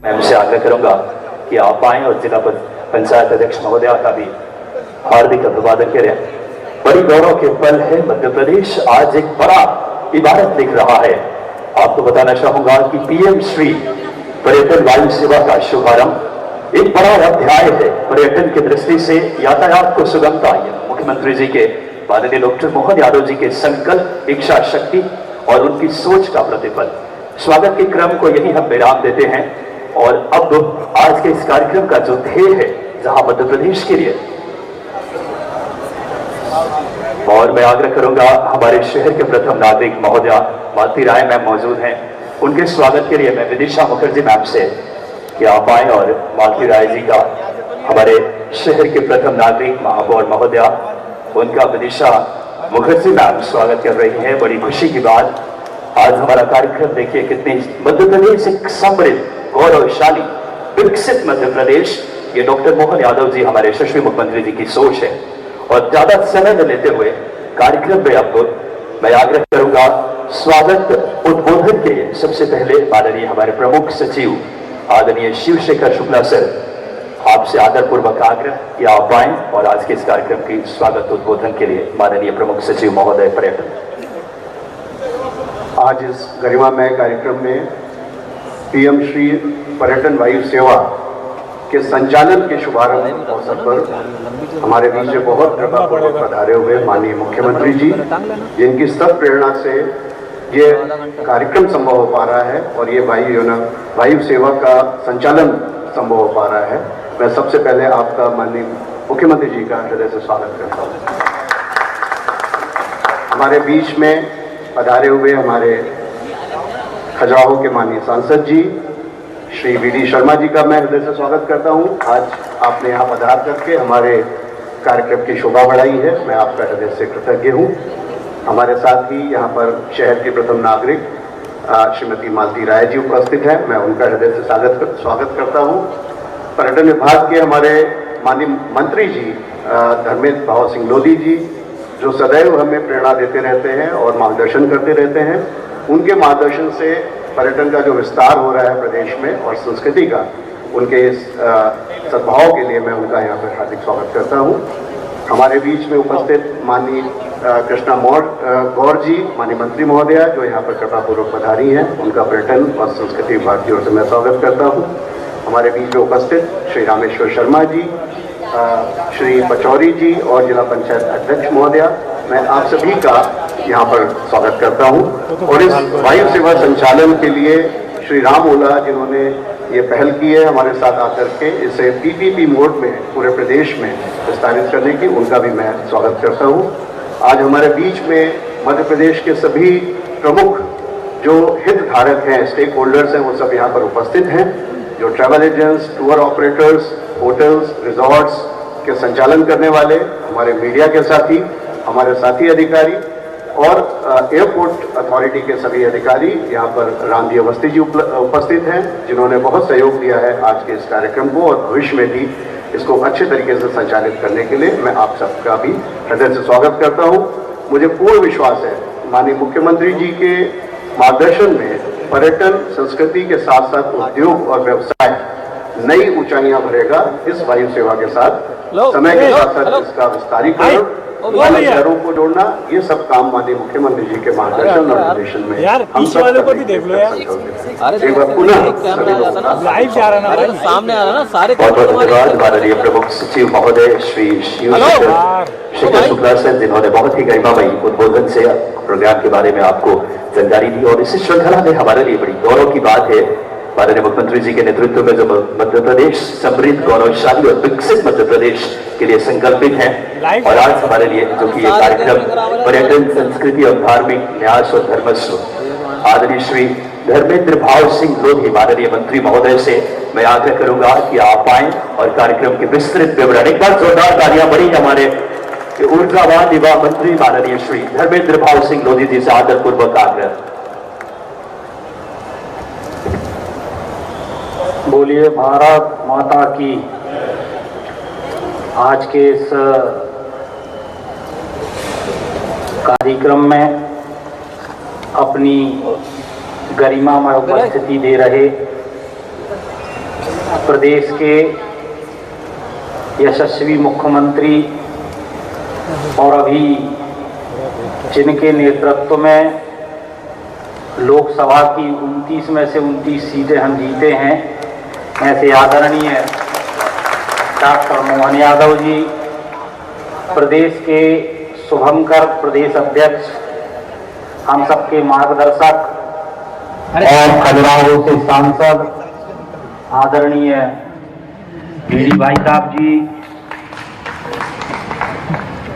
मैं उनसे आग्रह करूंगा कि आप आए और जिला पंचायत अध्यक्ष महोदया का भी हार्दिक अभिवादन करें। बड़ी गौरव के पल है, मध्य प्रदेश आज एक बड़ा इबारत लिख रहा है। आपको बताना चाहूंगा कि पीएम श्री पर्यटन वायु सेवा का शुभारंभ एक बड़ा अध्याय है। पर्यटन की दृष्टि से यातायात को सुगमता, मुख्यमंत्री जी के माननीय डॉक्टर मोहन यादव जी के संकल्प, इच्छा शक्ति और उनकी सोच का प्रतिफल। स्वागत के क्रम को यही हम विराम देते हैं और अब आज के इस कार्यक्रम का जो ध्येय है, जहां मध्य प्रदेश के लिए, और मैं आग्रह करूंगा हमारे शहर के प्रथम नागरिक महोदया मालती राय मैम मौजूद हैं, उनके स्वागत के लिए मैं विदिशा मुखर्जी मैम से कि आप आए और मालती राय जी का, हमारे शहर के प्रथम नागरिक महापौर महोदया, उनका विदिशा मुखर्जी मैम स्वागत कर रही है। बड़ी खुशी की बात, आज हमारा कार्यक्रम देखिए कितनी, मध्य प्रदेश एक समृद्ध, गौरवशाली, विकसित मध्य प्रदेश, ये डॉक्टर मोहन यादव जी हमारे यशस्वी मुख्यमंत्री जी की सोच है। और ज्यादा समय न लेते हुए कार्यक्रम में आपको मैं आग्रह करूंगा स्वागत उद्बोधन के लिए सबसे पहले माननीय हमारे प्रमुख सचिव आदरणीय शिवशेखर शुक्ला सर, आपसे आदरपूर्वक आग्रह कि आप आए और आज के इस कार्यक्रम की स्वागत उद्बोधन के लिए माननीय प्रमुख सचिव महोदय पर्यटन। आज इस गरिमामय कार्यक्रम में पीएम श्री पर्यटन वायु सेवा के संचालन के शुभारंभ अवसर पर हमारे बीच में बहुत कृपापूर्वक पधारे हुए माननीय मुख्यमंत्री जी, जिनकी सब प्रेरणा से ये कार्यक्रम संभव हो पा रहा है और ये वायु सेवा का संचालन संभव हो पा रहा है। मैं सबसे पहले आपका माननीय मुख्यमंत्री जी का हृदय से स्वागत करता हूँ। हमारे बीच में पधारे हुए हमारे खजुराहो के माननीय सांसद जी श्री वीडी शर्मा जी का मैं हृदय से स्वागत करता हूं। आज आपने यहाँ पधार करके हमारे कार्यक्रम की शोभा बढ़ाई है, मैं आपका हृदय से कृतज्ञ हूँ। हमारे साथ ही यहाँ पर शहर के प्रथम नागरिक श्रीमती मालती राय जी उपस्थित हैं, मैं उनका हृदय से स्वागत करता हूँ। पर्यटन विभाग के हमारे माननीय मंत्री जी धर्मेंद्र भाव सिंह लोधी जी, जो सदैव हमें प्रेरणा देते रहते हैं और मार्गदर्शन करते रहते हैं, उनके मार्गदर्शन से पर्यटन का जो विस्तार हो रहा है प्रदेश में और संस्कृति का, उनके इस सद्भाव के लिए मैं उनका यहाँ पर हार्दिक स्वागत करता हूँ। हमारे बीच में उपस्थित माननीय कृष्णा गौर जी, माननीय मंत्री महोदया, जो यहाँ पर कृपापूर्वक पधारी हैं, उनका पर्यटन और संस्कृति विभाग की ओर से मैं स्वागत करता हूँ। हमारे बीच में उपस्थित श्री रामेश्वर शर्मा जी, श्री पचौरी जी और जिला पंचायत अध्यक्ष महोदया, मैं आप सभी का यहाँ पर स्वागत करता हूँ। और इस वायु सेवा संचालन के लिए श्री राम ओला, जिन्होंने ये पहल की है हमारे साथ आकर के इसे पीपीपी मोड में पूरे प्रदेश में विस्तारित करने की, उनका भी मैं स्वागत करता हूँ। आज हमारे बीच में मध्य प्रदेश के सभी प्रमुख जो हितधारक हैं, स्टेक होल्डर्स हैं, वो सब यहाँ पर उपस्थित हैं, जो travel agents, tour operators, hotels, resorts के संचालन करने वाले, हमारे मीडिया के साथी, हमारे साथी अधिकारी और एयरपोर्ट अथॉरिटी के सभी अधिकारी, यहाँ पर राम जी अवस्थी जी उपस्थित हैं, जिन्होंने बहुत सहयोग दिया है आज के इस कार्यक्रम को और भविष्य में भी इसको अच्छे तरीके से संचालित करने के लिए मैं आप सबका भी हृदय से स्वागत करता हूँ। मुझे पूर्ण विश्वास है माननीय मुख्यमंत्री जी के मार्गदर्शन में पर्यटन, संस्कृति के साथ साथ उद्योग और व्यवसाय नई ऊंचाइयां भरेगा। इस वायु सेवा के साथ समय के साथ साथ इसका विस्तारीकरण, शहरों को जोड़ना, ये सब काम माननीय मुख्यमंत्री जी के मार्गदर्शन और निर्देशन में यार पीछे वालों को भी देख लो यार। एक बार पुनः लाइव जा रहा है ना, सामने आ रहा ना सारे। बहुत बहुत धन्यवाद माननीय प्रमुख सचिव महोदय श्री शिवशेखर शुक्ला सर, जिन्होंने बहुत ही गरिमामयी उद्बोधन से प्रोग्राम के बारे में आपको जानकारी दी। और इस श्रृंखला में हमारे लिए बड़ी गौरव की बात है, माननीय मुख्यमंत्री जी के नेतृत्व में जो मध्य प्रदेश समृद्ध, गौरवशाली और विकसित मध्य प्रदेश के लिए संकल्पित है। और आज हमारे लिए जो कि ये कार्यक्रम पर्यटन, संस्कृति और धार्मिक न्यास और धर्मस्व, आदरणीय श्री धर्मेंद्र भाव सिंह लोधी माननीय मंत्री महोदय से मैं आग्रह करूंगा कि आप आए और कार्यक्रम के विस्तृत विवरण, एक बार जोरदार तालियां बड़ी हमारे ऊर्जावान युवा मंत्री माननीय श्री धर्मेंद्र भाव सिंह लोधी जी से आदरपूर्वक आग्रह। बोलिए भारत माता की। आज के इस कार्यक्रम में अपनी गरिमामय उपस्थिति दे रहे प्रदेश के यशस्वी मुख्यमंत्री और अभी जिनके नेतृत्व में लोकसभा की 29 में से 29 सीटें हम जीते हैं, ऐसे आदरणीय डॉक्टर मोहन यादव जी, प्रदेश के शुभंकर प्रदेश अध्यक्ष, हम सबके मार्गदर्शक और खजुराहो से सांसद आदरणीय बीडी भाई साहब जी,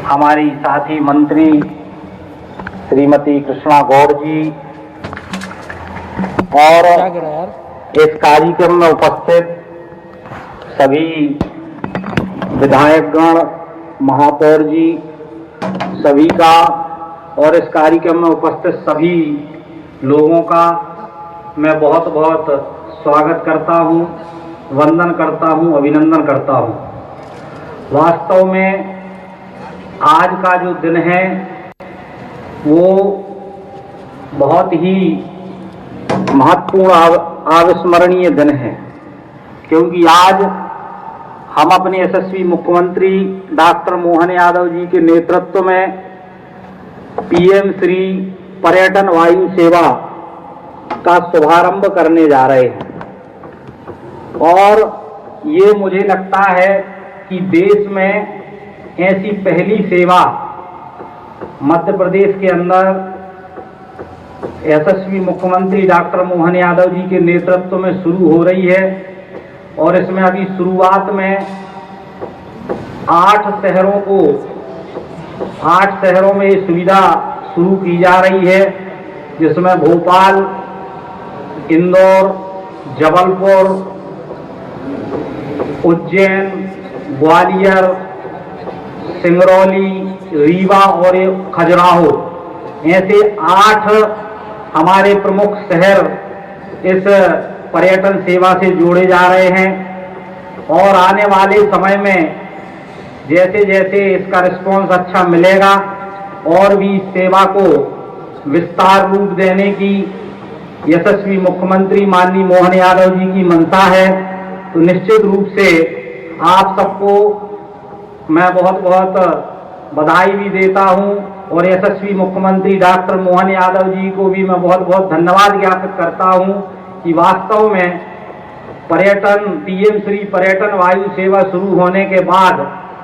हमारी साथी मंत्री श्रीमती कृष्णा गौड़ जी और इस कार्यक्रम में उपस्थित सभी विधायकगण, महापौर जी, सभी का और इस कार्यक्रम में उपस्थित सभी लोगों का मैं बहुत बहुत स्वागत करता हूं, वंदन करता हूं, अभिनंदन करता हूं। वास्तव में आज का जो दिन है वो बहुत ही महत्वपूर्ण अविस्मरणीय दिन है, क्योंकि आज हम अपने यशस्वी मुख्यमंत्री डॉक्टर मोहन यादव जी के नेतृत्व में पीएम श्री पर्यटन वायु सेवा का शुभारंभ करने जा रहे हैं। और ये मुझे लगता है कि देश में ऐसी पहली सेवा मध्य प्रदेश के अंदर यशस्वी मुख्यमंत्री डॉक्टर मोहन यादव जी के नेतृत्व में शुरू हो रही है। और इसमें अभी शुरुआत में 8 शहरों में ये सुविधा शुरू की जा रही है, जिसमें भोपाल, इंदौर, जबलपुर, उज्जैन, ग्वालियर, सिंगरौली, रीवा और खजुराहो, ऐसे 8 हमारे प्रमुख शहर इस पर्यटन सेवा से जोड़े जा रहे हैं। और आने वाले समय में जैसे जैसे इसका रिस्पॉन्स अच्छा मिलेगा और भी इस सेवा को विस्तार रूप देने की यशस्वी मुख्यमंत्री माननीय मोहन यादव जी की मंशा है, तो निश्चित रूप से आप सबको मैं बहुत बहुत बधाई भी देता हूं और यशस्वी मुख्यमंत्री डॉक्टर मोहन यादव जी को भी मैं बहुत बहुत धन्यवाद ज्ञापित करता हूं कि वास्तव में पर्यटन पीएम श्री पर्यटन वायु सेवा शुरू होने के बाद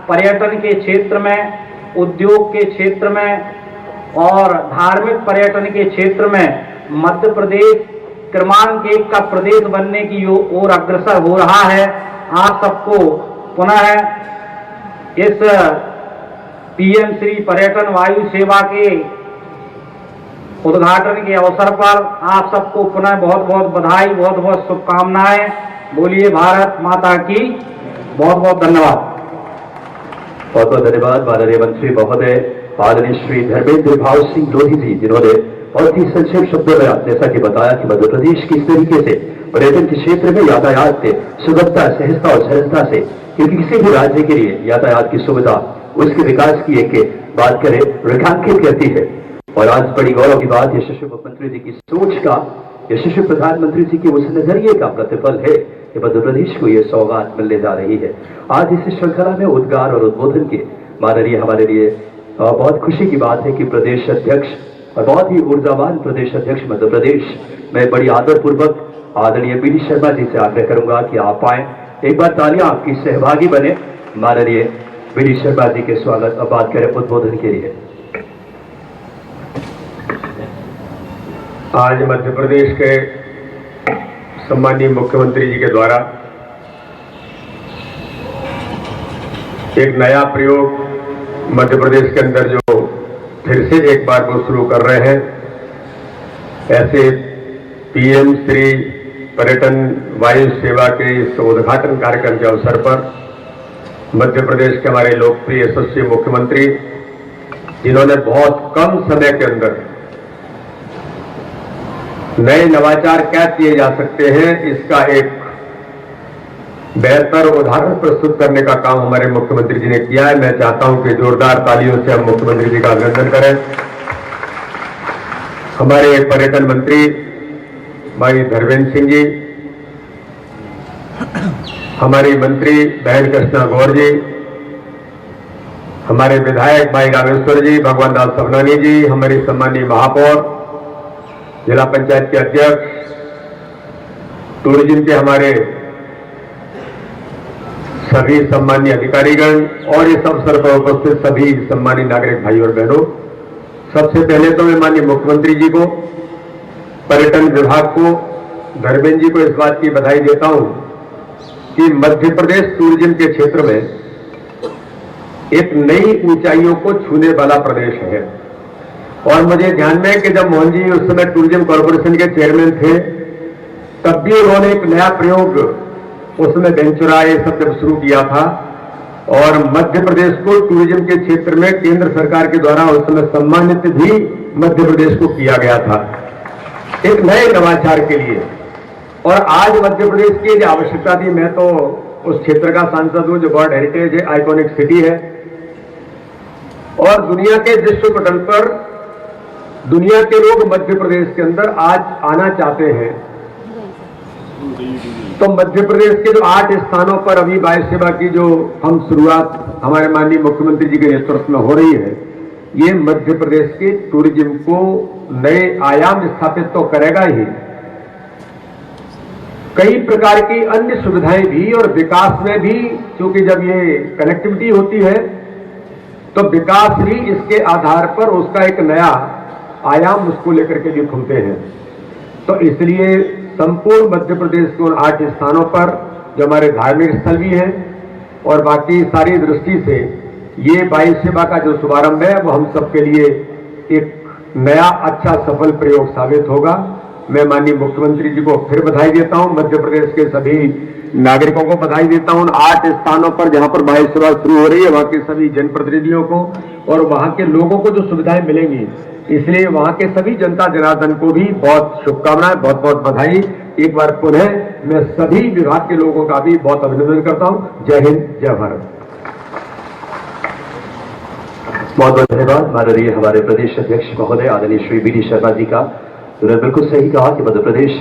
पर्यटन के क्षेत्र में, उद्योग के क्षेत्र में और धार्मिक पर्यटन के क्षेत्र में मध्य प्रदेश क्रमांक 1 का प्रदेश बनने की ओर अग्रसर हो रहा है। आप सबको पुनः इस पीएम श्री पर्यटन वायु सेवा के उद्घाटन के अवसर पर आप सबको पुनः बहुत बहुत बधाई, बहुत बहुत शुभकामनाएं। बोलिए भारत माता की। बहुत बहुत धन्यवाद। बहुत बहुत धन्यवाद माननीय मंत्री महोदय आदरणीय श्री धर्मेंद्र भाव सिंह लोधी जी, जिन्होंने बहुत ही संक्षिप्त शब्दों में जैसा कि बताया कि मध्य प्रदेश किस तरीके से पर्यटन के क्षेत्र में यातायात से सुगमता, सहजता और सहजता से, क्योंकि किसी भी राज्य के लिए यातायात की सुविधा उसके विकास की एक बात करें रेखांकित करती है। और आज बड़ी गौरव की बात यशस्वी मुख्यमंत्री जी की सोच का, यशस्वी प्रधानमंत्री जी के उस नजरिए का प्रतिफल है कि मध्य प्रदेश को यह सौगात मिलने जा रही है। आज इस श्रृंखला में उद्गार और उद्बोधन के माननीय हमारे लिए बहुत खुशी की बात है कि प्रदेश अध्यक्ष और बहुत ही ऊर्जावान प्रदेश अध्यक्ष मध्य प्रदेश, मैं बड़ी आदरपूर्वक आदरणीय बीडी शर्मा जी से आग्रह करूंगा कि आप आए, एक बार तालियां आपकी सहभागी बने माननीय बीडी शर्मा जी के स्वागत और बात करें उद्बोधन के लिए। आज मध्य प्रदेश के सम्मानीय मुख्यमंत्री जी के द्वारा एक नया प्रयोग मध्य प्रदेश के अंदर जो फिर से एक बार वो शुरू कर रहे हैं, ऐसे पीएम श्री पर्यटन वायु सेवा के इस उद्घाटन कार्यक्रम के अवसर पर मध्य प्रदेश के हमारे लोकप्रिय यशस्वी मुख्यमंत्री, जिन्होंने बहुत कम समय के अंदर नए नवाचार क्या किए जा सकते हैं, इसका एक बेहतर उदाहरण प्रस्तुत करने का काम हमारे मुख्यमंत्री जी ने किया है। मैं चाहता हूं कि जोरदार तालियों से हम मुख्यमंत्री जी का अभिनंदन करें। हमारे पर्यटन मंत्री भाई धर्मेंद्र सिंह जी, हमारी मंत्री बहन कृष्णा गौर जी, हमारे विधायक भाई रामेश्वर जी, भगवान दास सबनानी जी, हमारी सम्मानीय महापौर, जिला पंचायत के अध्यक्ष, टूरिज्म के हमारे सभी सम्मानीय अधिकारीगण और इस अवसर पर उपस्थित सभी सम्मानित नागरिक भाई और बहनों, सबसे पहले तो मैं माननीय मुख्यमंत्री जी को, पर्यटन विभाग को, धर्मेंद्र जी को इस बात की बधाई देता हूं कि मध्य प्रदेश टूरिज्म के क्षेत्र में एक नई ऊंचाइयों को छूने वाला प्रदेश है। और मुझे ध्यान में कि जब मोहन जी उस समय टूरिज्म कॉर्पोरेशन के चेयरमैन थे, तब भी उन्होंने एक नया प्रयोग उसमें वेंचुरा ये सब जब शुरू किया था और मध्य प्रदेश को टूरिज्म के क्षेत्र में केंद्र सरकार के द्वारा उस समय सम्मानित भी मध्य प्रदेश को किया गया था एक नए नवाचार के लिए। और आज मध्य प्रदेश की जो आवश्यकता थी, मैं तो उस क्षेत्र का सांसद हूं जो वर्ल्ड हेरिटेज है, आइकॉनिक सिटी है और दुनिया के विश्व पटल पर दुनिया के लोग मध्य प्रदेश के अंदर आज आना चाहते हैं। तो मध्य प्रदेश के जो 8 स्थानों पर अभी वायु सेवा की जो हम शुरुआत हमारे माननीय मुख्यमंत्री जी के नेतृत्व में हो रही है, ये मध्य प्रदेश के टूरिज्म को नए आयाम स्थापित तो करेगा ही, कई प्रकार की अन्य सुविधाएं भी और विकास में भी, क्योंकि जब ये कनेक्टिविटी होती है तो विकास भी इसके आधार पर उसका एक नया आयाम उसको लेकर के भी खुलते हैं। तो इसलिए संपूर्ण मध्य प्रदेश के उन 8 स्थानों पर जो हमारे धार्मिक स्थल भी हैं और बाकी सारी दृष्टि से ये वायु सेवा का जो शुभारंभ है वो हम सबके लिए एक नया अच्छा सफल प्रयोग साबित होगा। मैं माननीय मुख्यमंत्री जी को फिर बधाई देता हूं, मध्य प्रदेश के सभी नागरिकों को बधाई देता हूं। 8 स्थानों पर जहां पर वायु सेवा शुरू हो रही है, वहां के सभी जनप्रतिनिधियों को और वहां के लोगों को जो सुविधाएं मिलेंगी, इसलिए वहां के सभी जनता जनार्दन को भी बहुत शुभकामनाएं, बहुत बहुत बधाई। एक बार पुनः मैं सभी विभाग के लोगों का भी बहुत अभिनंदन करता हूं। जय हिंद, जय भारत। बहुत बहुत धन्यवाद माननीय हमारे प्रदेश अध्यक्ष महोदय आदरणीय श्री वी डी शर्मा जी का। उन्होंने बिल्कुल सही कहा कि मध्य प्रदेश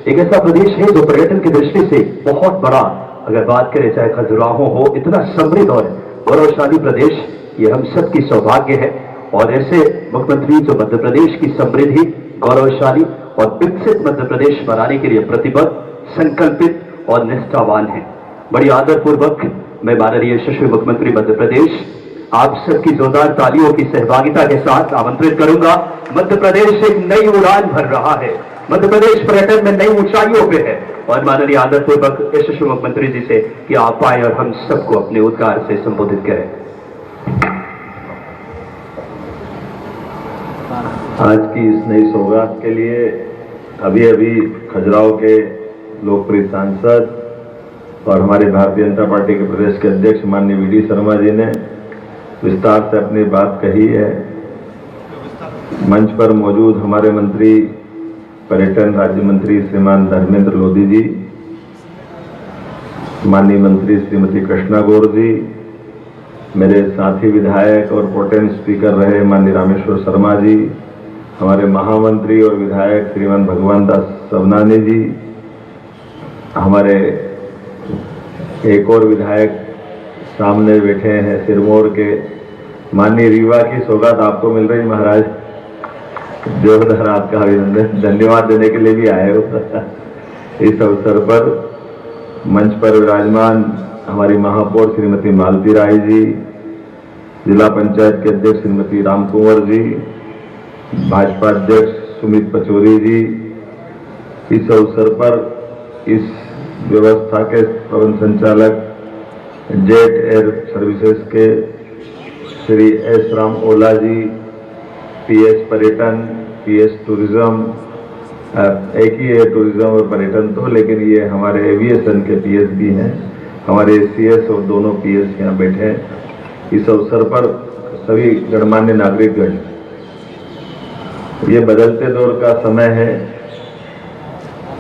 एक ऐसा प्रदेश है जो पर्यटन की दृष्टि से बहुत बड़ा, अगर बात करें चाहे खजुराहो हो, इतना समृद्ध और गौरवशाली प्रदेश, ये हम सबकी सौभाग्य है। और ऐसे मुख्यमंत्री जो मध्य प्रदेश की समृद्धि, गौरवशाली और विकसित मध्य प्रदेश बनाने के लिए प्रतिबद्ध, संकल्पित और निष्ठावान है। बड़ी आदरपूर्वक मैं माननीय यशस्वी मुख्यमंत्री मध्य प्रदेश आप सबकी जोरदार तालियों की सहभागिता के साथ आमंत्रित करूंगा। मध्य प्रदेश एक नई उड़ान भर रहा है, मध्य प्रदेश पर्यटन में नई ऊंचाइयों पे है और माननीय आदरपूर्वक यशस्वी मुख्यमंत्री जी से कि आप आए और हम सबको अपने उद्गार से संबोधित करें। आज की इस नई सौगात के लिए अभी अभी खजुराहो के लोकप्रिय सांसद और हमारे भारतीय जनता पार्टी के प्रदेश के अध्यक्ष माननीय वी डी शर्मा जी ने विस्तार से अपनी बात कही है। मंच पर मौजूद हमारे मंत्री पर्यटन राज्य मंत्री श्रीमान धर्मेंद्र लोधी जी, माननीय मंत्री श्रीमती कृष्णा गौर जी, मेरे साथी विधायक और प्रोटेम स्पीकर रहे माननीय रामेश्वर शर्मा जी, हमारे महामंत्री और विधायक श्रीमान भगवान दास सबनानी जी, हमारे एक और विधायक सामने बैठे हैं सिरमौर के माननीय रीवा की सौगात आपको मिल रही महाराज, जोरदार आपका अभिनंदन, धन्यवाद देने के लिए भी आए हो। इस अवसर पर मंच पर विराजमान हमारी महापौर श्रीमती मालती राय जी, जिला पंचायत के अध्यक्ष श्रीमती राम कुंवर जी, भाजपा अध्यक्ष सुमित पचौरी जी, इस अवसर पर इस व्यवस्था के प्रबंध संचालक जेट एयर सर्विसेज के श्री एस राम ओला जी, पीएस पर्यटन, पीएस टूरिज्म, एक ही है टूरिज्म और पर्यटन तो, लेकिन ये हमारे एविएशन के पीएस भी हैं, हमारे सीएस और दोनों पीएस यहाँ बैठे हैं। इस अवसर पर सभी गणमान्य नागरिकगण, ये बदलते दौर का समय है,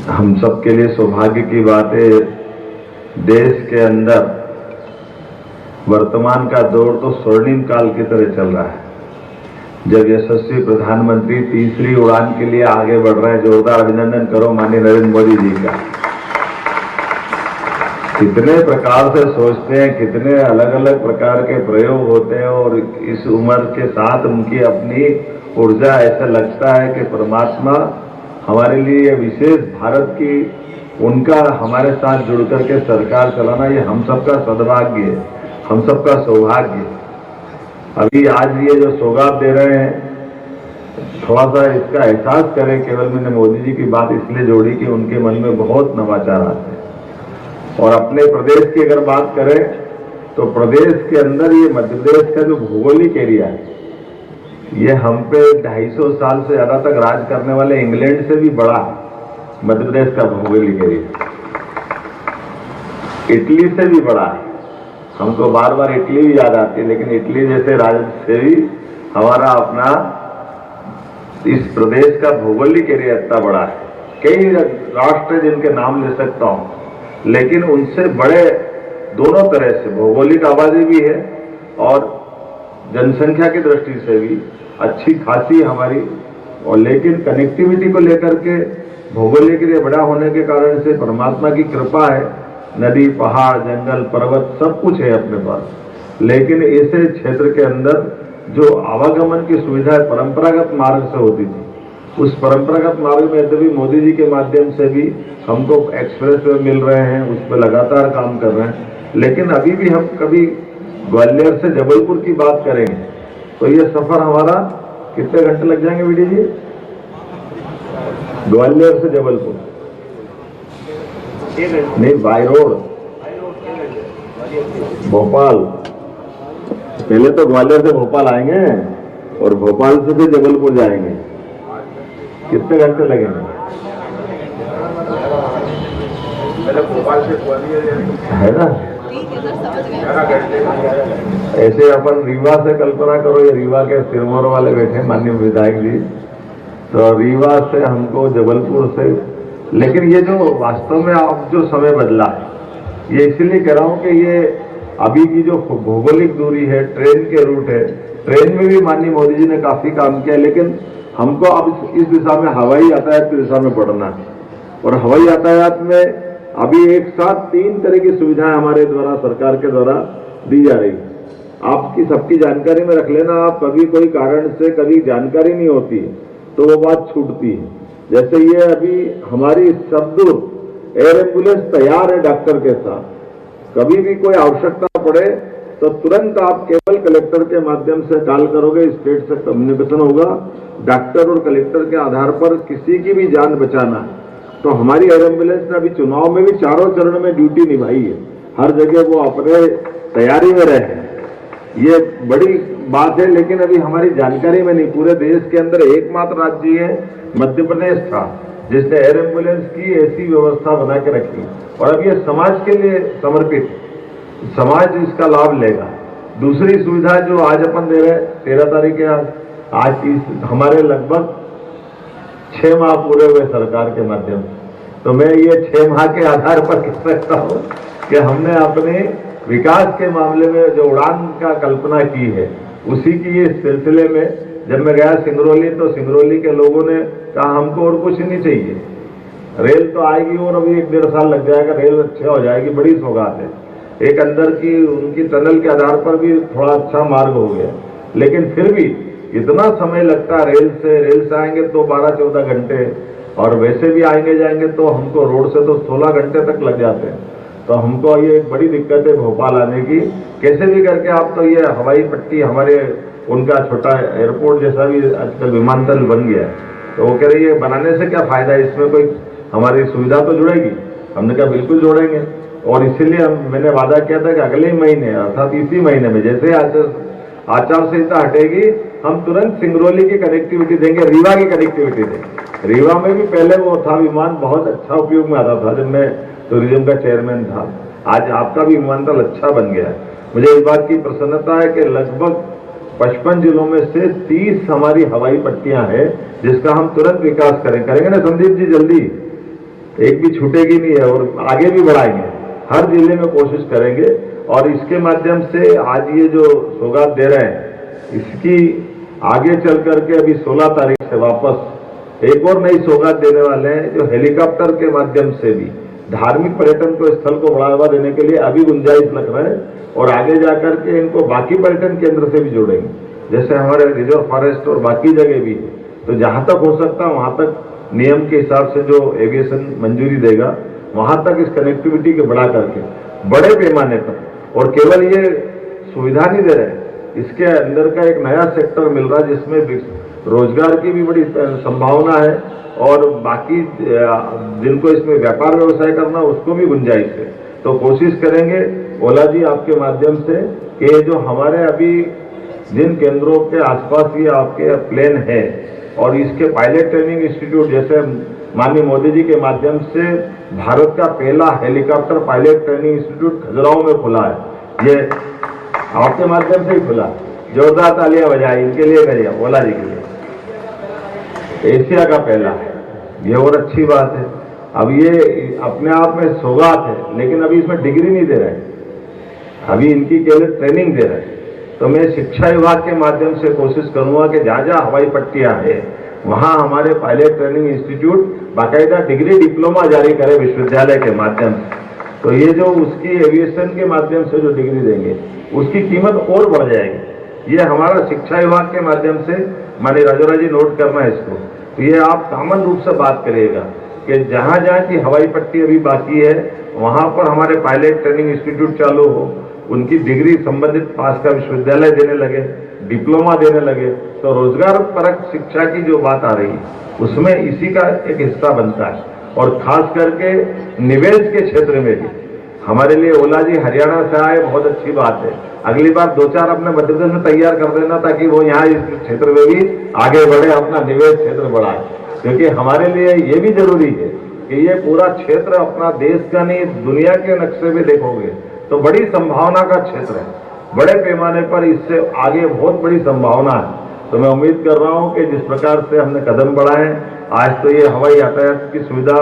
हम सबके लिए सौभाग्य की बात है। देश के अंदर वर्तमान का दौर तो स्वर्णिम काल की तरह चल रहा है, जब यशस्वी प्रधानमंत्री तीसरी उड़ान के लिए आगे बढ़ रहे हैं। जोरदार अभिनंदन करो माननीय नरेंद्र मोदी जी का। कितने प्रकार से सोचते हैं, कितने अलग अलग प्रकार के प्रयोग होते हैं और इस उम्र के साथ उनकी अपनी ऊर्जा, ऐसा लगता है कि परमात्मा हमारे लिए विशेष भारत की उनका हमारे साथ जुड़ करके सरकार चलाना, ये हम सबका सद्भाग्य है, हम सबका सौभाग्य है। अभी आज ये जो सौगात दे रहे हैं, थोड़ा सा इसका एहसास करें। केवल मैंने मोदी जी की बात इसलिए जोड़ी कि उनके मन में बहुत नवाचार आते हैं। और अपने प्रदेश की अगर बात करें तो प्रदेश के अंदर ये मध्य प्रदेश का जो भौगोलिक एरिया है, ये हम पे 250 साल से ज्यादा तक राज करने वाले इंग्लैंड से भी बड़ा है। मध्य प्रदेश का भौगोलिक एरिया इटली से भी बड़ा है। हमको बार बार इटली भी याद आती है, लेकिन इटली जैसे राज्य से भी हमारा अपना इस प्रदेश का भौगोलिक एरिया इतना बड़ा है। कई राष्ट्र जिनके नाम ले सकता हूं, लेकिन उनसे बड़े दोनों तरह से भौगोलिक आबादी भी है और जनसंख्या की दृष्टि से भी अच्छी खासी हमारी, और लेकिन कनेक्टिविटी को लेकर के भौगोलिक एरिया बड़ा होने के कारण से परमात्मा की कृपा है, नदी, पहाड़, जंगल, पर्वत सब कुछ है अपने पास। लेकिन ऐसे क्षेत्र के अंदर जो आवागमन की सुविधा परंपरागत मार्ग से होती थी, उस परंपरागत मार्ग में यद्यपि मोदी जी के माध्यम से भी हमको एक्सप्रेस वे मिल रहे हैं, उस पर लगातार काम कर रहे हैं। लेकिन अभी भी हम कभी ग्वालियर से जबलपुर की बात करेंगे तो ये सफर हमारा कितने घंटे लग जाएंगे वीडी जी? ग्वालियर से जबलपुर नहीं, बाय रोड भोपाल। पहले तो ग्वालियर से भोपाल आएंगे और भोपाल से फिर जबलपुर जाएंगे। कितने घंटे लगेंगे? भोपाल से है ना, ऐसे अपन रीवा से कल्पना करो, ये रीवा के सिरमौर वाले बैठे माननीय विधायक जी, तो रीवा से हमको जबलपुर से, लेकिन ये जो वास्तव में अब जो समय बदला है, ये इसलिए कह रहा हूं कि ये अभी की जो भौगोलिक दूरी है, ट्रेन के रूट है, ट्रेन में भी माननीय मोदी जी ने काफी काम किया, लेकिन हमको अब इस दिशा में हवाई यातायात की दिशा में बढ़ना है। और हवाई यातायात में अभी एक साथ 3 तरह की सुविधाएं हमारे द्वारा, सरकार के द्वारा दी जा रही है। आपकी सबकी जानकारी में रख लेना, आप कभी कोई कारण से कभी जानकारी नहीं होती है तो वो बात छूटती है। जैसे ये अभी हमारी सबदूर एयर एम्बुलेंस तैयार है डॉक्टर के साथ, कभी भी कोई आवश्यकता पड़े तो तुरंत आप केवल कलेक्टर के माध्यम से कॉल करोगे, स्टेट से कम्युनिकेशन होगा, डॉक्टर और कलेक्टर के आधार पर किसी की भी जान बचाना है। तो हमारी एयर एम्बुलेंस ने अभी चुनाव में भी 4 चरण में ड्यूटी निभाई है, हर जगह वो अपने तैयारी में रहे हैं, ये बड़ी बात है। लेकिन अभी हमारी जानकारी में नहीं, पूरे देश के अंदर एकमात्र राज्य है मध्य प्रदेश था जिसने एयर एम्बुलेंस की ऐसी व्यवस्था बना के रखी, और अब ये समाज के लिए समर्पित, समाज इसका लाभ लेगा। दूसरी सुविधा जो आज अपन दे रहे हैं 13 तारीख के आज हमारे लगभग 6 माह पूरे हुए सरकार के माध्यम से, तो मैं ये 6 माह के आधार पर कह सकता हूँ कि हमने अपने विकास के मामले में जो उड़ान का कल्पना की है, उसी की ये सिलसिले में जब मैं गया सिंगरौली, तो सिंगरौली के लोगों ने कहा हमको और कुछ नहीं चाहिए, रेल तो आएगी और अभी 1-1.5 साल लग जाएगा, रेल अच्छा हो जाएगी, बड़ी सौगात है। एक अंदर की उनकी टनल के आधार पर भी थोड़ा अच्छा मार्ग हो गया, लेकिन फिर भी इतना समय लगता है रेल से आएंगे तो 12-14 घंटे, और वैसे भी आएंगे जाएंगे तो हमको रोड से तो 16 घंटे तक लग जाते हैं। तो हमको ये बड़ी दिक्कत है भोपाल आने की, कैसे भी करके आप तो ये हवाई पट्टी हमारे उनका छोटा एयरपोर्ट जैसा भी आजकल विमानतल बन गया है, तो वो कह रही है बनाने से क्या फायदा है, इसमें कोई हमारी सुविधा तो जुड़ेगी। हमने कहा बिल्कुल जोड़ेंगे, और इसीलिए मैंने वादा किया था कि अगले महीने अर्थात इसी महीने में जैसे आचार संहिता हटेगी, हम तुरंत सिंगरौली की कनेक्टिविटी देंगे, रीवा की कनेक्टिविटी देंगे। रीवा में भी पहले वो था विमान, बहुत अच्छा उपयोग में आता था जब मैं टूरिज्म का चेयरमैन था, आज आपका भी विमानतल अच्छा बन गया है। मुझे इस बात की प्रसन्नता है कि लगभग 55 जिलों में से 30 हमारी हवाई पट्टियां हैं, जिसका हम तुरंत विकास करेंगे ना संदीप जी, जल्दी, एक भी छूटेगी नहीं है, और आगे भी बढ़ाएंगे, हर जिले में कोशिश करेंगे। और इसके माध्यम से आज ये जो सौगात दे रहे हैं, इसकी आगे चल करके अभी 16 तारीख से वापस एक और नई सौगात देने वाले हैं, जो हेलीकॉप्टर के माध्यम से भी धार्मिक पर्यटन को स्थल को बढ़ावा देने के लिए अभी गुंजाइश लग रहा है और आगे जाकर के इनको बाकी पर्यटन केंद्र से भी जोड़ेंगे, जैसे हमारे रिजर्व फॉरेस्ट और बाकी जगह भी है। तो जहां तक हो सकता है वहां तक नियम के हिसाब से जो एविएशन मंजूरी देगा वहां तक इस कनेक्टिविटी को बढ़ा करके बड़े पैमाने पर, और केवल ये सुविधा नहीं दे रहे, इसके अंदर का एक नया सेक्टर मिल रहा है जिसमें रोजगार की भी बड़ी संभावना है और बाकी जिनको इसमें व्यापार व्यवसाय करना उसको भी गुंजाइश है। तो कोशिश करेंगे ओला जी आपके माध्यम से कि जो हमारे अभी जिन केंद्रों के आसपास ये आपके प्लेन है और इसके पायलट ट्रेनिंग इंस्टीट्यूट, जैसे माननीय मोदी जी के माध्यम से भारत का पहला helicopter pilot training institute Khajuraho में खुला है, ये आपके माध्यम से ही खुला। जोरदार तालियां बजाई इनके लिए, करिए ओला जी के लिए। एशिया का पहला है ये, और अच्छी बात है। अब ये अपने आप में सौगात है, लेकिन अभी इसमें डिग्री नहीं दे रहे, अभी इनकी केवल ट्रेनिंग दे रहे हैं। तो मैं शिक्षा विभाग के माध्यम से कोशिश करूंगा कि जहाँ जहाँ हवाई पट्टियां हैं वहाँ हमारे पायलट ट्रेनिंग इंस्टीट्यूट बाकायदा डिग्री डिप्लोमा जारी करे विश्वविद्यालय के माध्यम से। तो ये जो उसकी एविएशन के माध्यम से जो डिग्री देंगे उसकी कीमत और बढ़ जाएगी। ये हमारा शिक्षा विभाग के माध्यम से, माननीय राजौरा जी नोट करना है इसको, तो ये आप कॉमन रूप से बात करिएगा कि जहाँ जहाँ की हवाई पट्टी अभी बाकी है वहाँ पर हमारे पायलट ट्रेनिंग इंस्टीट्यूट चालू हो, उनकी डिग्री संबंधित पास का विश्वविद्यालय देने लगे, डिप्लोमा देने लगे, तो रोजगार परक शिक्षा की जो बात आ रही है उसमें इसी का एक हिस्सा बनता है। और खास करके निवेश के क्षेत्र में भी हमारे लिए ओला जी हरियाणा से आए, बहुत अच्छी बात है। अगली बार 2-4 अपने मध्य प्रदेश में तैयार कर देना ताकि वो यहाँ इस क्षेत्र में भी आगे बढ़े, अपना निवेश क्षेत्र बढ़ाए, क्योंकि हमारे लिए ये भी जरूरी है कि ये पूरा क्षेत्र अपना देश का नहीं दुनिया के नक्शे में देखोगे तो बड़ी संभावना का क्षेत्र है, बड़े पैमाने पर इससे आगे बहुत बड़ी संभावना है। तो मैं उम्मीद कर रहा हूं कि जिस प्रकार से हमने कदम बढ़ाए, आज तो ये हवाई यातायात की सुविधा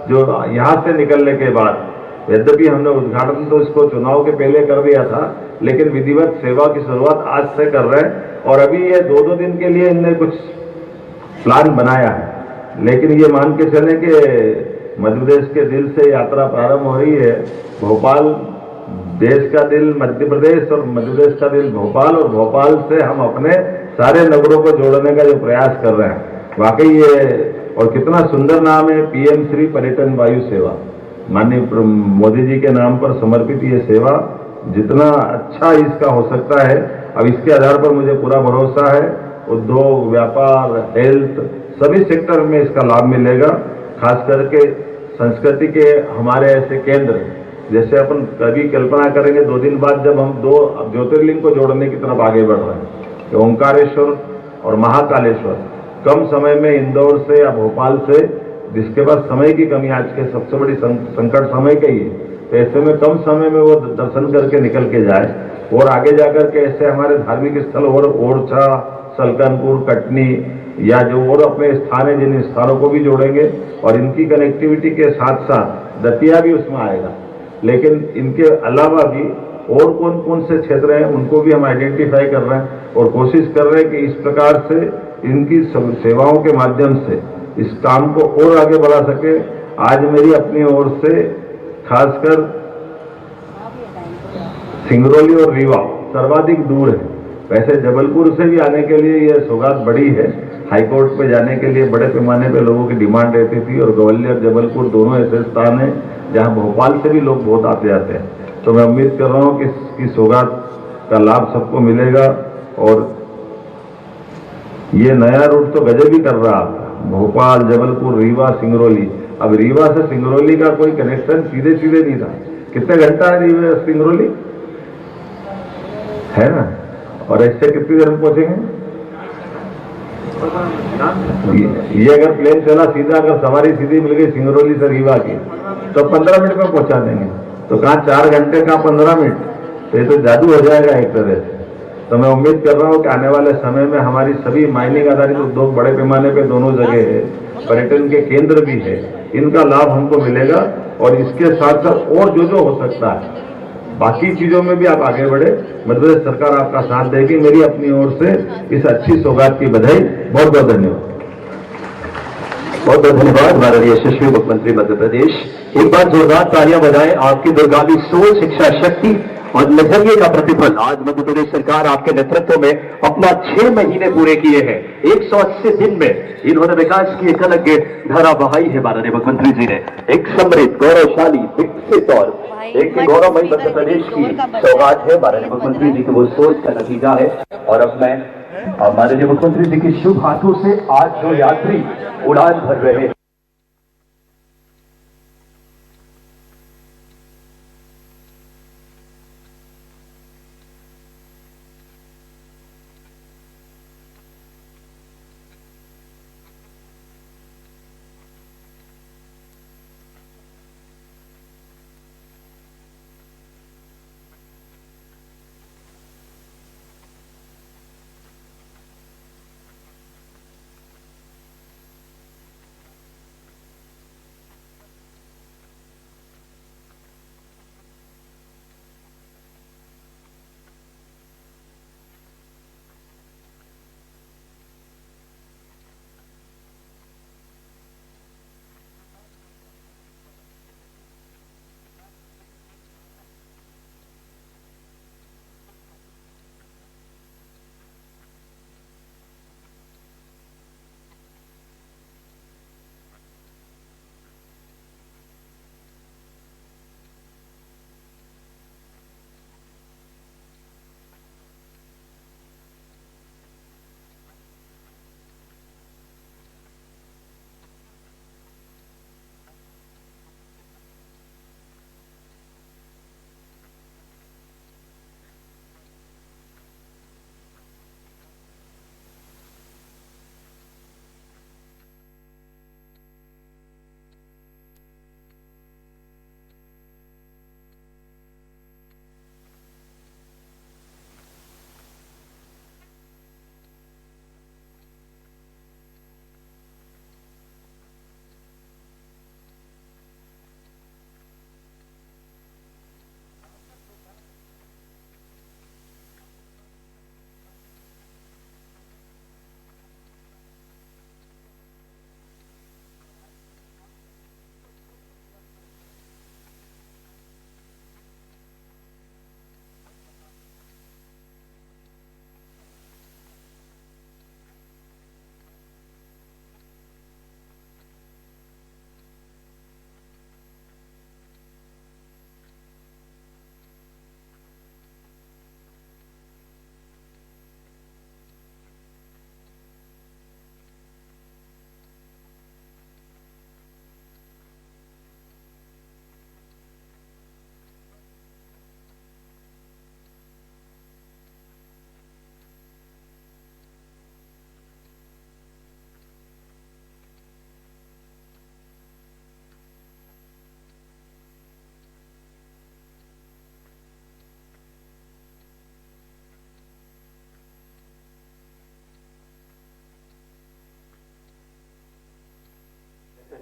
जो यहाँ से निकलने के बाद, यद्यपि हमने उद्घाटन तो इसको चुनाव के पहले कर दिया था, लेकिन विधिवत सेवा की शुरुआत आज से कर रहे हैं। और अभी ये 2-2 दिन के लिए इनने कुछ प्लान बनाया है, लेकिन ये मान के चले कि मध्य प्रदेश के दिल से यात्रा प्रारंभ हो रही है। भोपाल देश का दिल मध्य प्रदेश और मध्य प्रदेश का दिल भोपाल, और भोपाल से हम अपने सारे नगरों को जोड़ने का जो प्रयास कर रहे हैं, वाकई ये और कितना सुंदर नाम है, पीएम श्री पर्यटन वायु सेवा, माननीय मोदी जी के नाम पर समर्पित ये सेवा, जितना अच्छा इसका हो सकता है। अब इसके आधार पर मुझे पूरा भरोसा है उद्योग, व्यापार, हेल्थ सभी सेक्टर में इसका लाभ मिलेगा। खास करके संस्कृति के हमारे ऐसे केंद्र, जैसे अपन कभी कल्पना करेंगे 2 दिन बाद जब हम 2 ज्योतिर्लिंग को जोड़ने की तरफ आगे बढ़ रहे हैं, ओंकारेश्वर और महाकालेश्वर, कम समय में इंदौर से या भोपाल से, जिसके पास समय की कमी आज के सबसे बड़ी संकट समय का ही है, तो ऐसे में कम समय में वो दर्शन करके निकल के जाए। और आगे जाकर के ऐसे हमारे धार्मिक स्थल और ओरछा, सलकनपुर, कटनी या जो और अपने स्थान है, जिन स्थानों को भी जोड़ेंगे, और इनकी कनेक्टिविटी के साथ साथ दतिया भी उसमें आएगा। लेकिन इनके अलावा भी और कौन कौन से क्षेत्र हैं उनको भी हम आइडेंटिफाई कर रहे हैं और कोशिश कर रहे हैं कि इस प्रकार से इनकी सेवाओं के माध्यम से इस काम को और आगे बढ़ा सके। आज मेरी अपनी ओर से खासकर सिंगरौली और रीवा सर्वाधिक दूर है, वैसे जबलपुर से भी आने के लिए यह सौगात बड़ी है। हाईकोर्ट पे जाने के लिए बड़े पैमाने पे लोगों की डिमांड रहती थी, और ग्वालियर जबलपुर दोनों ऐसे स्थान हैं जहां भोपाल से भी लोग बहुत आते जाते हैं। तो मैं उम्मीद कर रहा हूं कि इसकी सौगात का लाभ सबको मिलेगा। और ये नया रूट तो गजब ही कर रहा था, भोपाल, जबलपुर, रीवा, सिंगरौली। अब रीवा से सिंगरौली का कोई कनेक्शन सीधे सीधे नहीं था। कितने घंटा है रीवा सिंगरौली, है ना? और ऐसे कितनी देर में पहुंचेंगे? ये अगर प्लेन चला सीधा, अगर सवारी सीधी मिल गई सिंगरौली से रीवा की, तो 15 मिनट में पहुंचा देंगे। तो कहाँ 4 घंटे का 15 मिनट, तो ये तो जादू हो जाएगा एक तरह से। तो मैं उम्मीद कर रहा हूँ कि आने वाले समय में हमारी सभी माइनिंग आधारित उद्योग बड़े पैमाने पे दोनों जगह है, पर्यटन के केंद्र भी है, इनका लाभ हमको मिलेगा। और इसके साथ साथ और जो हो सकता है बाकी चीजों में भी आप आगे बढ़े, मध्य प्रदेश सरकार आपका साथ देगी। मेरी अपनी ओर से इस अच्छी सौगात की बधाई, बहुत बहुत धन्यवाद। बहुत बहुत धन्यवाद माननीय यशस्वी मुख्यमंत्री मध्य प्रदेश। एक बार जोरदार तालियां बजाएं। आपकी दूरगामी सोच, शिक्षा शक्ति और नजरिए का प्रतिफल आज मध्य प्रदेश सरकार आपके नेतृत्व में अपना 6 महीने पूरे किए हैं। 180 दिन में इन्होंने विकास की एक अलग धारा बहाई है। माननीय मुख्यमंत्री जी ने एक समृद्ध, गौरवशाली, विकसित और एक गौरवमयी मध्य प्रदेश की सौगात है। माननीय मुख्यमंत्री जी की वो सोच का नतीजा है। और अब मैं माननीय मुख्यमंत्री जी के शुभ हाथों से आज जो यात्री उड़ान भर रहे हैं,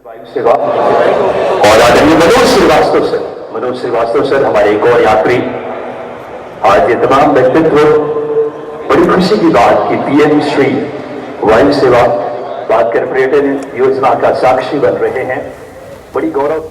वायु सेवा और आदरणीय मनोज श्रीवास्तव सर हमारे एक और यात्री। आज ये तमाम व्यक्तित्व बड़ी खुशी की बात कि पीएम श्री वायु सेवा बात कर पर्यटन योजना का साक्षी बन रहे हैं। बड़ी गौरव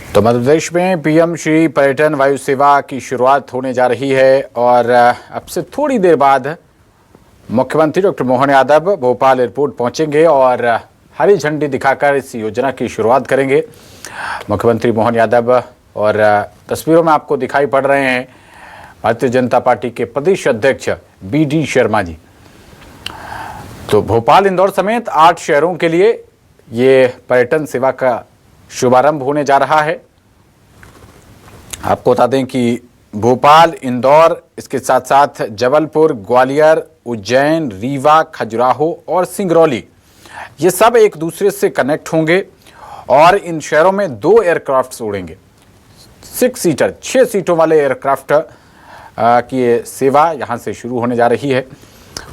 तो मध्य प्रदेश में पीएम श्री पर्यटन वायु सेवा की शुरुआत होने जा रही है और अब से थोड़ी देर बाद मुख्यमंत्री डॉक्टर मोहन यादव भोपाल एयरपोर्ट पहुंचेंगे और हरी झंडी दिखाकर इस योजना की शुरुआत करेंगे। मुख्यमंत्री मोहन यादव और तस्वीरों में आपको दिखाई पड़ रहे हैं भारतीय जनता पार्टी के प्रदेश अध्यक्ष BD शर्मा जी। तो भोपाल, इंदौर समेत 8 शहरों के लिए ये पर्यटन सेवा का शुभारंभ होने जा रहा है। आपको बता दें कि भोपाल, इंदौर, इसके साथ साथ जबलपुर, ग्वालियर, उज्जैन, रीवा, खजुराहो और सिंगरौली, ये सब एक दूसरे से कनेक्ट होंगे और इन शहरों में 2 एयरक्राफ्ट उड़ेंगे। 6 सीटों वाले एयरक्राफ्ट की सेवा यहाँ से शुरू होने जा रही है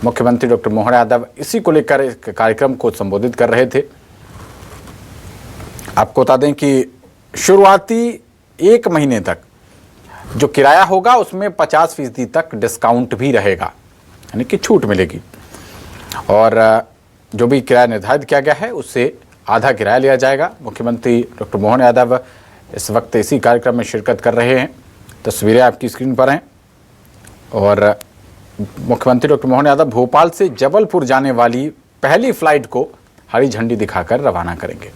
मुख्यमंत्री डॉक्टर मोहन यादव इसी को लेकर एक कार्यक्रम को संबोधित कर रहे थे। आपको बता दें कि शुरुआती 1 महीने तक जो किराया होगा उसमें 50% तक डिस्काउंट भी रहेगा, यानी कि छूट मिलेगी। और जो भी किराया निर्धारित किया गया है उससे आधा किराया लिया जाएगा। मुख्यमंत्री डॉक्टर मोहन यादव इस वक्त इसी कार्यक्रम में शिरकत कर रहे हैं। तस्वीरें आपकी स्क्रीन पर हैं। और मुख्यमंत्री डॉक्टर मोहन यादव भोपाल से जबलपुर जाने वाली पहली फ्लाइट को हरी झंडी दिखाकर रवाना करेंगे।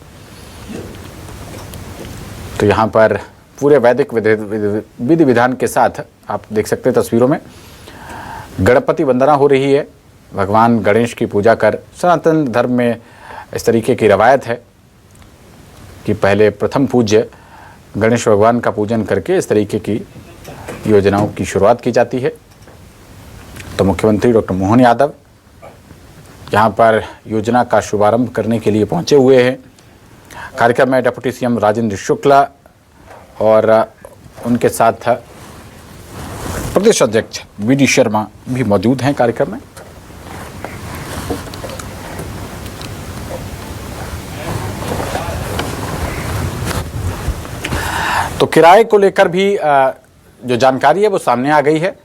तो यहाँ पर पूरे वैदिक विधि विधान के साथ आप देख सकते हैं तस्वीरों में गणपति वंदना हो रही है। भगवान गणेश की पूजा कर, सनातन धर्म में इस तरीके की रवायत है कि पहले प्रथम पूज्य गणेश भगवान का पूजन करके इस तरीके की योजनाओं की शुरुआत की जाती है। तो मुख्यमंत्री डॉक्टर मोहन यादव यहाँ पर योजना का शुभारंभ करने के लिए पहुँचे हुए हैं। कार्यक्रम में डिप्टी सीएम राजेंद्र शुक्ला और उनके साथ प्रदेश अध्यक्ष वीडी शर्मा भी मौजूद हैं कार्यक्रम में। तो किराए को लेकर भी जो जानकारी है वो सामने आ गई है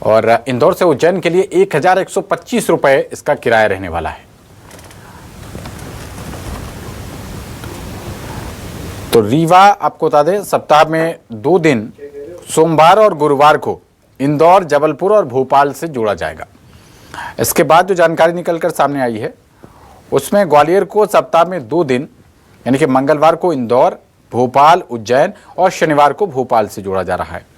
और इंदौर से उज्जैन के लिए 1125 रुपये इसका किराया रहने वाला है। तो रीवा आपको बता दें सप्ताह में 2 दिन सोमवार और गुरुवार को इंदौर, जबलपुर और भोपाल से जोड़ा जाएगा। इसके बाद जो जानकारी निकलकर सामने आई है उसमें ग्वालियर को सप्ताह में 2 दिन यानी कि मंगलवार को इंदौर, भोपाल, उज्जैन और शनिवार को भोपाल से जोड़ा जा रहा है।